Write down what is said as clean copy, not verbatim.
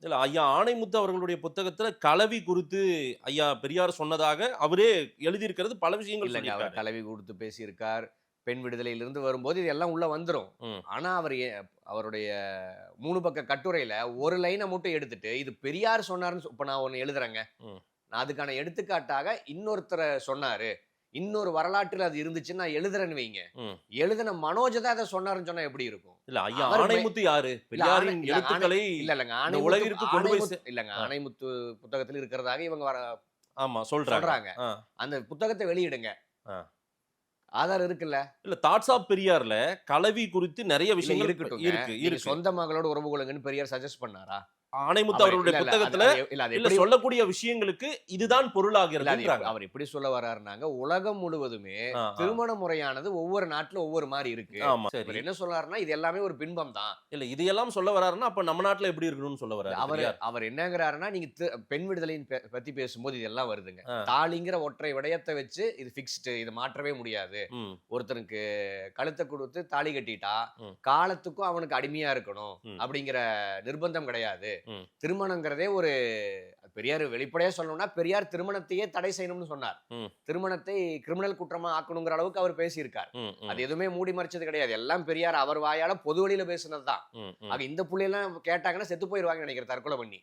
இல்ல ஐயா ஆணைமுத்து அவர்களுடைய புத்தகத்துல கலவி குறித்து ஐயா பெரியார் சொன்னதாக அவரே எழுதியிருக்கிறது பல விஷயங்கள் இல்லங்க. அவர் சொல்லியிருக்காரு. கலவி குடுத்து பேசியிருக்கார். பெண் விடுதலையிலிருந்து வரும்போது இது எல்லாம் உள்ள வந்துரும். ம். ஆனா, அவருடைய 3 பக்க கட்டுரையில ஒரு லைன மட்டும் எடுத்துட்டு, இது பெரியார் சொன்னாருன்னு இப்ப நான் ஒண்ணு எழுதுறேங்க. ம். நான் அதுக்கான எடுத்துக்காட்டாக இன்னொருத்தர சொன்னாரு. இன்னொரு வரலாற்றில அது இருந்துச்சுன்னு நான் எழுதுறேன்னு வைங்க. ம். எழுதுன மனோஜ் தான் அத சொன்னாருன்னு சொன்னா எப்படி இருக்கும்? இல்ல ஐயா அவர் ஆணைமுத்து யாரு? இல்ல பெரியாரின் இல்ல எழுத்துக்களை இல்லங்க. இந்த உலகிற்கு கொண்டு போய் இல்லங்க. ஆணைமுத்து புத்தகத்துல இருக்கிறதாக இவங்க ஆமா சொல்றாங்க. சொல்றாங்க. ஆ. அந்த புத்தகத்த வெளியிடுங்க. ஆ. ஆதாரம் இருக்குல்ல? இல்ல தாட்ஸ் ஆஃப் பெரியார்ல கலவி குறித்து நெறைய இல்ல விஷயங்கள் இருக்கட்டுங்க. இருக்கு நீங்க இருக்கு. சொந்த மகளோட உறவு கொள்ளுங்கன்னு பெரியார் சஜெஸ்ட் பண்ணாரா? ஆணைமுத்து அவர் அவர்களுடைய இல்ல, இல்ல. புத்தகத்துல அது இல்ல எப்படி சொல்லக்கூடிய விஷயங்களுக்கு இதுதான் இல்ல அது பொருளாகிறதுன்றாங்க. அவர் எப்படி சொல்ல வர்றாருன்னாங்க, உலகம் முழுவதுமே ஆ, ஆ. திருமண முறையானது ஒவ்வொரு நாட்டுல ஒவ்வொரு மாரி இருக்கு. ஆமா. இவர் சரி. என்ன சொல்றாருன்னா, இது எல்லாமே ஒரு பின்பம் தான். இல்ல இதையெல்லாம் சொல்ல வராருன்னா, அப்ப நம்ம நாட்டுல எப்படி இருக்கணும்னு சொல்ல வராரு அவரு பெரியார். அவர் என்னங்கிறாருன்னா, நீங்க பெண் விடுதலையின் பத்தி பேசும்போது இதெல்லாம் வருதுங்க. ஆ. தாலிங்கிற ஒற்றை விடயத்த வச்சு இது ஃபிக்ஸ்டு. இத மாற்றவே முடியாது. ம். ஒருத்தனுக்கு கழுத்த குடுத்து தாலி கட்டிட்டா, ம். காலத்துக்கும் அவனுக்கு அடிமையா இருக்கணும். ம். அப்படிங்கிற நிர்பந்தம் கிடையாது. ம். திருமணங்கிறதே ஒரு பெரியார் வெளிப்படையா சொல்லணும்னா, பெரியார் திருமணத்தையே தடை செய்யணும்னு சொன்னார். ம். திருமணத்தை கிரிமினல் குற்றமா ஆக்கணுங்கிற அளவுக்கு அவர் பேசியிருக்கார். ம். ம். அது எதுவுமே மூடி மறைச்சது கிடையாது. எல்லாம் பெரியார் அவர் வாயால பொது வெளியில பேசினது தான். ம். ஆக ம். இந்த புள்ளையெல்லாம் கேட்டாங்கன்னா செத்து போயிருவாங்கன்னு நினைக்கிறேன் தற்கொலை பண்ணி.